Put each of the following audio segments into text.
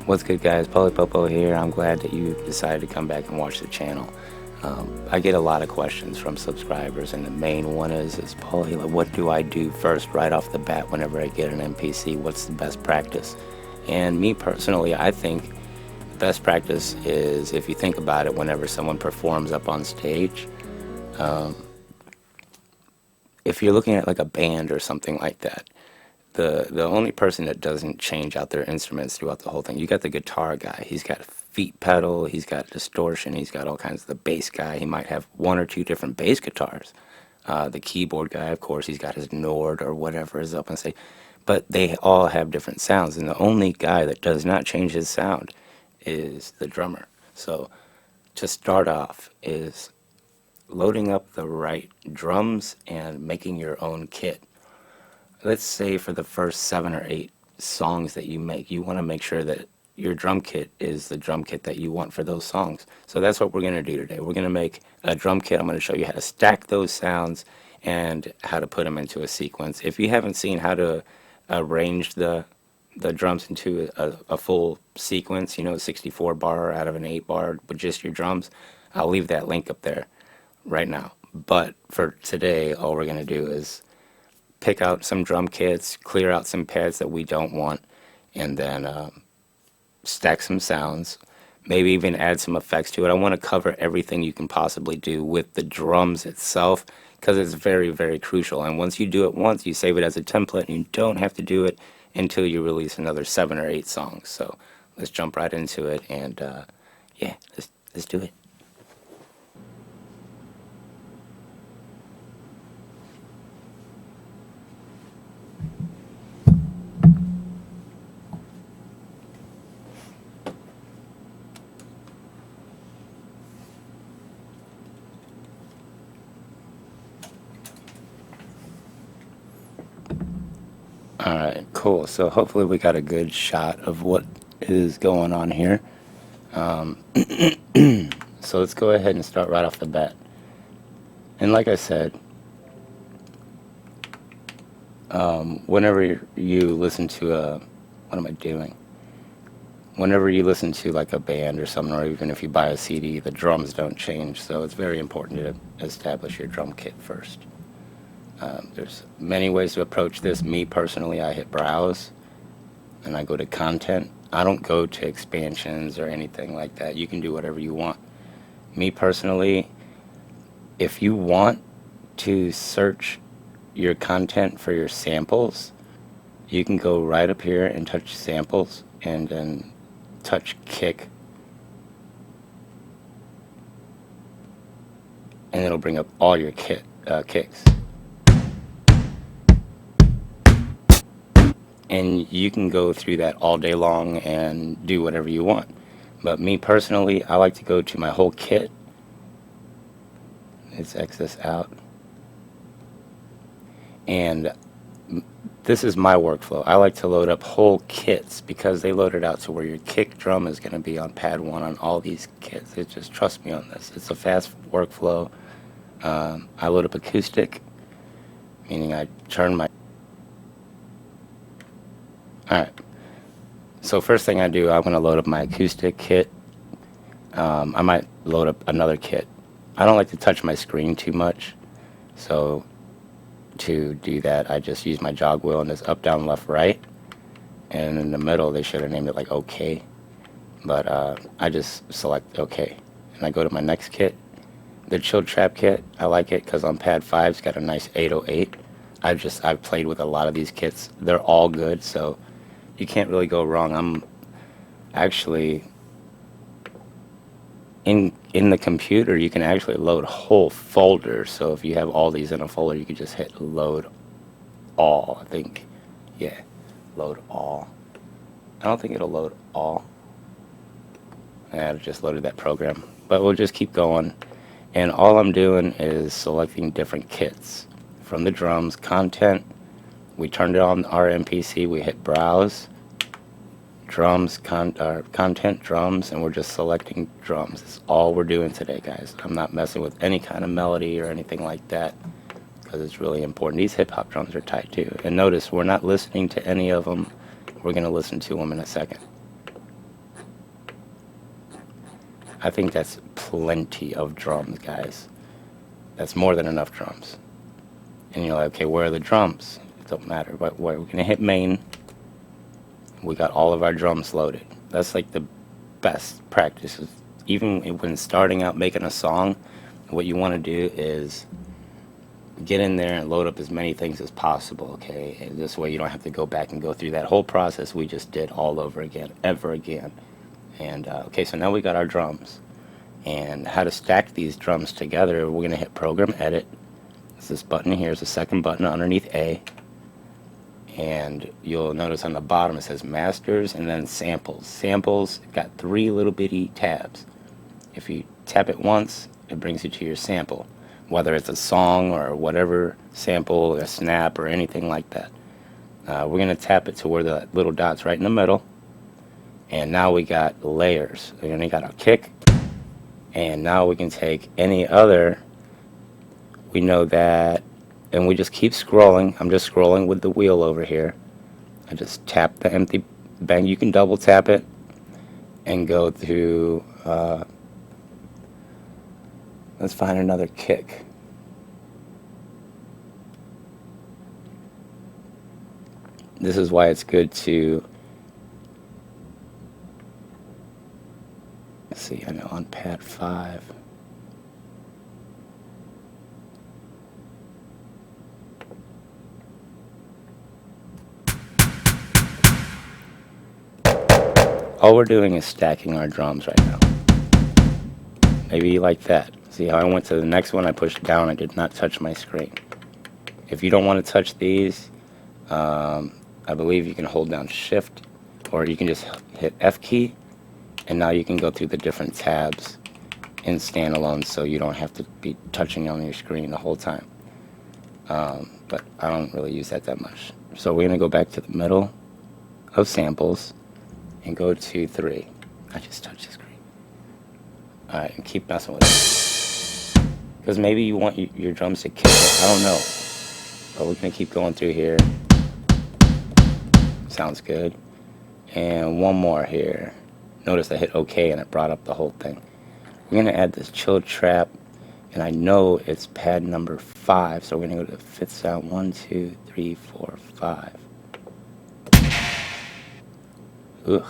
What's good, guys? Popo here. I'm glad that you decided to come back and watch the channel. I get a lot of questions from subscribers, and the main one is Poli, like, what do I do first right off the bat whenever I get an MPC? What's the best practice? And me personally, I think the best practice is, if you think about it, whenever someone performs up on stage, if you're looking at like a band or something like that, the only person that doesn't change out their instruments throughout the whole thing, you got the guitar guy. He's got a feet pedal, he's got distortion, he's got all kinds of the bass guy. He might have one or two different bass guitars. The keyboard guy, of course, he's got his Nord or whatever is up on stage. But they all have different sounds, and the only guy that does not change his sound is the drummer. So to start off is loading up the right drums and making your own kit. Let's say for the first 7 or 8 songs that you make, you want to make sure that your drum kit is the drum kit that you want for those songs. So that's what we're going to do today. We're going to make a drum kit. I'm going to show you how to stack those sounds and how to put them into a sequence. If you haven't seen how to arrange the drums into a full sequence, you know, a 64 bar out of an 8 bar with just your drums, I'll leave that link up there right now. But for today, all we're going to do is pick out some drum kits, clear out some pads that we don't want, and then stack some sounds, maybe even add some effects to it. I want to cover everything you can possibly do with the drums itself, because it's very, very crucial. And once you do it once, you save it as a template, and you don't have to do it until you release another 7 or 8 songs. So let's jump right into it, and yeah, let's do it. Alright, cool. So hopefully we got a good shot of what is going on here. So let's go ahead and start right off the bat. And like I said, whenever you listen to what am I doing? Whenever you listen to like a band or something, or even if you buy a CD, the drums don't change. So it's very important to establish your drum kit first. There's many ways to approach this. Me personally, I hit browse and I go to content. I don't go to expansions or anything like that. You can do whatever you want. Me personally, if you want to search your content for your samples, you can go right up here and touch samples and then touch kick, and it'll bring up all your kicks. And you can go through that all day long and do whatever you want. But me personally, I like to go to my whole kit. Let's X this out. And this is my workflow. I like to load up whole kits because they load it out to where your kick drum is going to be on pad 1 on all these kits. It just, trust me on this. It's a fast workflow. I load up acoustic, meaning I turn my... Alright, so first thing I do, I'm going to load up my acoustic kit. I might load up another kit. I don't like to touch my screen too much, so to do that, I just use my jog wheel and just up, down, left, right. And in the middle, they should have named it like OK, but I just select OK. And I go to my next kit, the Chill Trap kit. I like it because on pad 5, it's got a nice 808. I've played with a lot of these kits. They're all good, so you can't really go wrong. I'm actually in the computer, you can actually load whole folders. So if you have all these in a folder, you can just hit load all. I think, yeah, load all. I don't think it'll load all. Yeah, I just loaded that program, but we'll just keep going. And all I'm doing is selecting different kits from the drums. Content, we turned it on our MPC, we hit browse, drums, content, drums, and we're just selecting drums. That's all we're doing today, guys. I'm not messing with any kind of melody or anything like that because it's really important. These hip-hop drums are tight too. And notice, we're not listening to any of them. We're going to listen to them in a second. I think that's plenty of drums, guys. That's more than enough drums. And you're like, okay, where are the drums? It don't matter. But we're gonna hit main. We got all of our drums loaded. That's like the best practice. Even when starting out making a song, what you want to do is get in there and load up as many things as possible, okay? And this way you don't have to go back and go through that whole process we just did all over again, ever again. And okay, so now we got our drums. And how to stack these drums together, we're going to hit Program Edit. It's this button here, is the second button underneath A. And you'll notice on the bottom it says Masters and then Samples. Samples got 3 little bitty tabs. If you tap it once, it brings you to your sample, whether it's a song or whatever sample, a snap or anything like that. We're going to tap it to where the little dot's right in the middle. And now we got layers. We only got a kick. And now we can take any other. We know that. And we just keep scrolling. I'm just scrolling with the wheel over here. I just tap the empty bang. You can double tap it and go to, let's find another kick. This is why it's good to, let's see, I know on pad 5. All we're doing is stacking our drums right now. Maybe you like that. See how I went to the next one, I pushed down, I did not touch my screen. If you don't want to touch these, I believe you can hold down Shift, or you can just hit F key, and now you can go through the different tabs in standalone, so you don't have to be touching on your screen the whole time. But I don't really use that much. So we're going to go back to the middle of samples and go to 3. I just touched the screen. Alright, and keep messing with it. Because maybe you want your drums to kick it. I don't know. But we're going to keep going through here. Sounds good. And one more here. Notice I hit OK and it brought up the whole thing. We're going to add this chill trap. And I know it's pad number 5. So we're going to go to the 5th sound. 1, 2, 3, 4, 5. Ugh.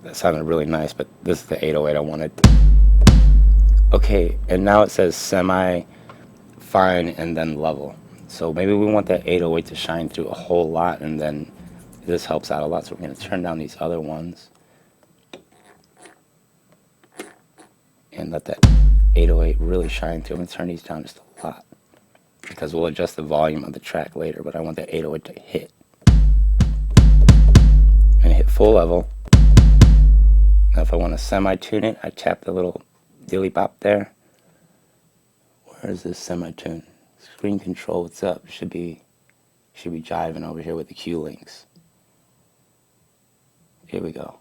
That sounded really nice, but this is the 808 I wanted. Okay, and now it says semi, fine, and then level. So maybe we want that 808 to shine through a whole lot, and then this helps out a lot. So we're going to turn down these other ones and let that 808 really shine through. I'm going to turn these down just a lot because we'll adjust the volume of the track later, but I want that 808 to hit. I'm going to hit full level. Now if I want to semi-tune it, I tap the little dilly bop there. Where is this semi-tune? Screen control, what's up? Should be jiving over here with the Q links. Here we go.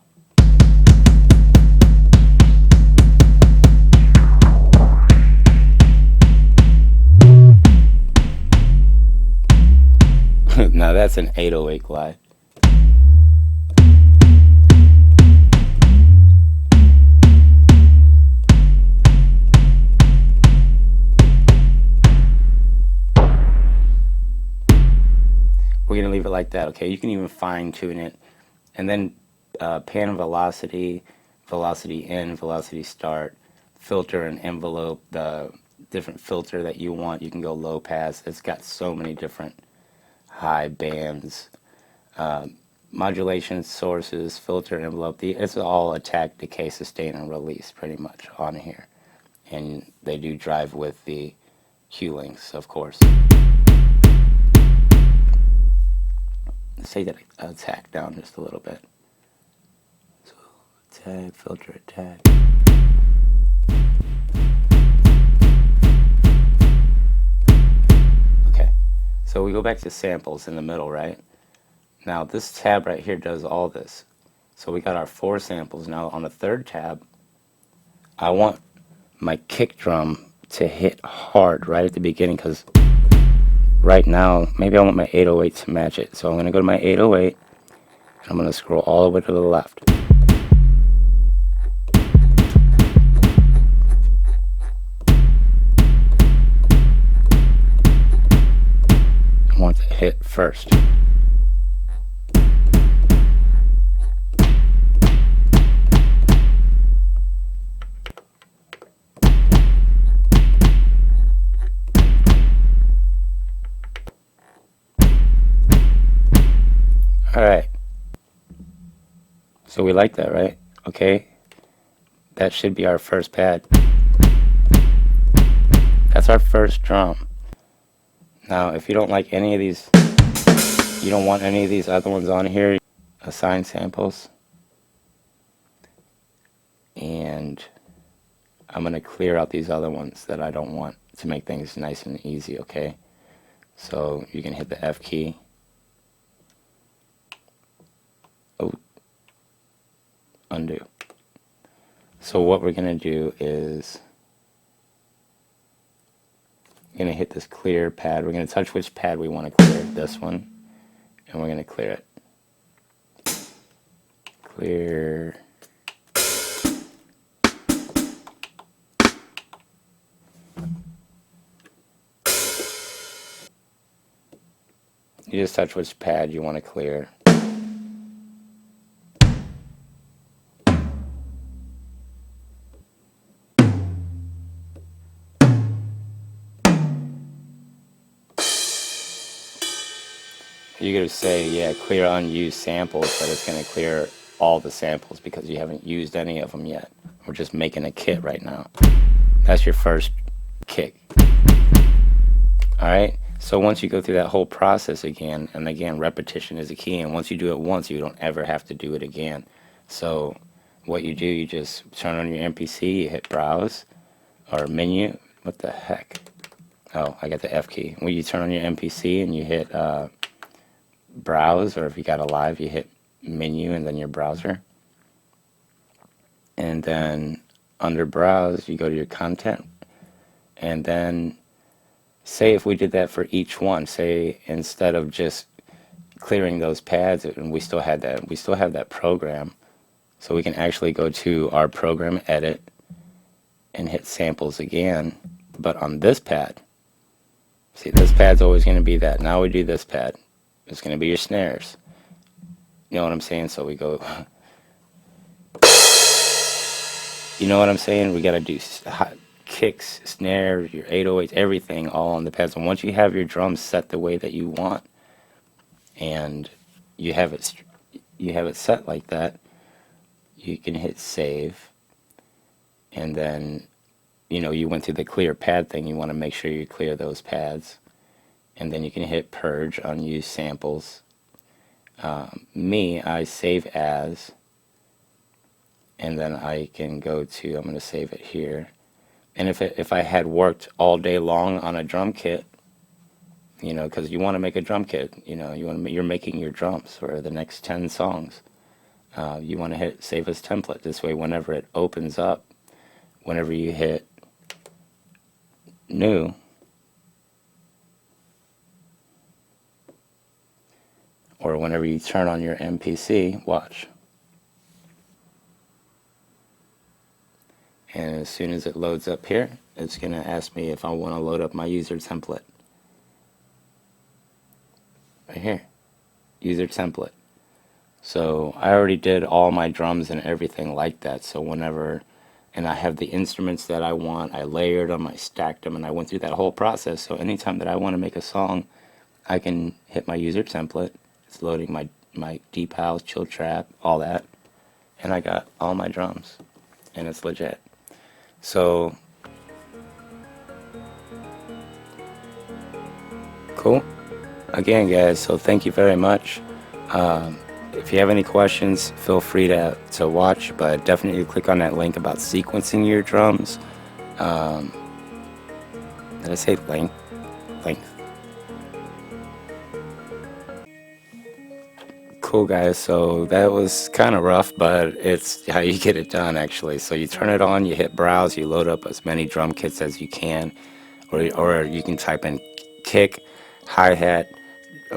Now that's an 808 glide. We're going to leave it like that, okay? You can even fine tune it. And then pan velocity, velocity in, velocity start, filter and envelope, the different filter that you want. You can go low pass. It's got so many different high bands, modulation sources, filter, envelope. It's all attack, decay, sustain, and release pretty much on here. And they do drive with the Q links, of course. Let's take that attack down just a little bit. So attack, filter, attack. Okay, so we go back to samples in the middle, right? Now this tab right here does all this. So we got our 4 samples. Now on the 3rd tab, I want my kick drum to hit hard right at the beginning, because right now, maybe I want my 808 to match it. So I'm going to go to my 808, and I'm going to scroll all the way to the left. I want to hit first. Alright. So we like that, right? Okay. That should be our first pad. That's our first drum. Now, if you don't like any of these, you don't want any of these other ones on here, assign samples. And I'm going to clear out these other ones that I don't want to make things nice and easy, okay? So you can hit the F key. Oh, undo. So what we're going to do is we're going to hit this clear pad. We're going to touch which pad we want to clear, this one, and we're going to clear it. Clear. You just touch which pad you want to clear. You're going to say, yeah, clear unused samples, but it's going to clear all the samples because you haven't used any of them yet. We're just making a kit right now. That's your first kick. Alright? So once you go through that whole process again, and again, repetition is a key, and once you do it once, you don't ever have to do it again. So what you do, you just turn on your MPC, you hit browse, or menu. What the heck? Oh, I got the F key. When you turn on your MPC and you hit browse, or if you got a live, you hit menu and then your browser. And then under browse, you go to your content. And then say if we did that for each one, say instead of just clearing those pads, and we still have that program, so we can actually go to our program edit and hit samples again, but on this pad. See, this pad's always going to be that. Now we do this pad. It's going to be your snares. You know what I'm saying? So we go, you know what I'm saying? We got to do kicks, snares, your 808s, everything all on the pads. And once you have your drums set the way that you want, and you have it set like that, you can hit save. And then, you know, you went through the clear pad thing. You want to make sure you clear those pads. And then you can hit purge, unused samples. I save as, and then I can go to, I'm going to save it here. And if I had worked all day long on a drum kit, you know, because you want to make a drum kit, you know, you're making your drums for the next 10 songs. You want to hit save as template. This way, whenever it opens up, whenever you hit new, or whenever you turn on your MPC, watch. And as soon as it loads up here, it's going to ask me if I want to load up my user template. Right here, user template. So I already did all my drums and everything like that. So whenever, and I have the instruments that I want, I layered them, I stacked them, and I went through that whole process. So anytime that I want to make a song, I can hit my user template. It's loading my deep house, chill trap, all that. And I got all my drums. And it's legit. So, cool. Again, guys, so thank you very much. If you have any questions, feel free to watch, but definitely click on that link about sequencing your drums. Did I say length? Length. Cool, guys. So that was kind of rough, but it's how you get it done, actually. So you turn it on, you hit browse, you load up as many drum kits as you can, or you can type in kick, hi-hat,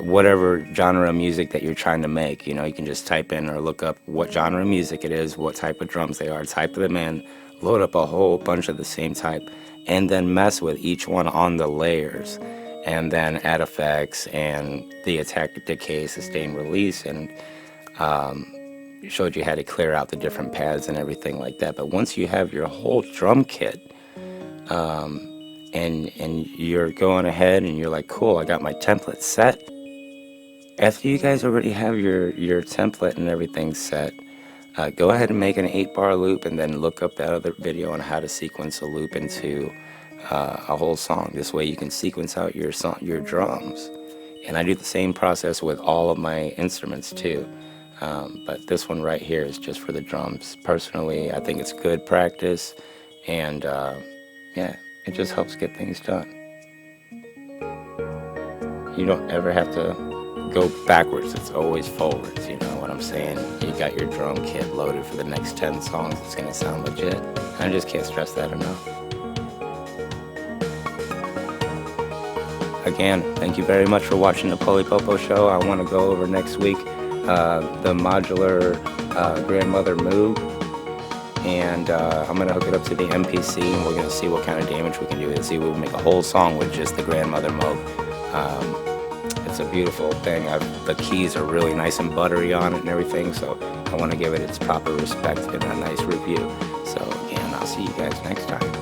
whatever genre of music that you're trying to make. You know, you can just type in or look up what genre of music it is, what type of drums they are, type them in, load up a whole bunch of the same type, and then mess with each one on the layers, and then add effects and the attack, decay, sustain, release, and showed you how to clear out the different pads and everything like that. But once you have your whole drum kit, and you're going ahead and you're like, cool, I got my template set. After you guys already have your template and everything set, go ahead and make an 8-bar loop, and then look up that other video on how to sequence a loop into a whole song. This way you can sequence out your drums. And I do the same process with all of my instruments too. But this one right here is just for the drums. Personally, I think it's good practice, and yeah, it just helps get things done. You don't ever have to go backwards, it's always forwards, you know what I'm saying? You got your drum kit loaded for the next 10 songs, it's gonna sound legit. I just can't stress that enough. Again, thank you very much for watching the Popo show. I want to go over next week the modular grandmother Moog, and I'm going to hook it up to the MPC, and we're going to see what kind of damage we can do. And see if we can make a whole song with just the grandmother Moog. It's a beautiful thing. The keys are really nice and buttery on it and everything, so I want to give it its proper respect and a nice review. So again, I'll see you guys next time.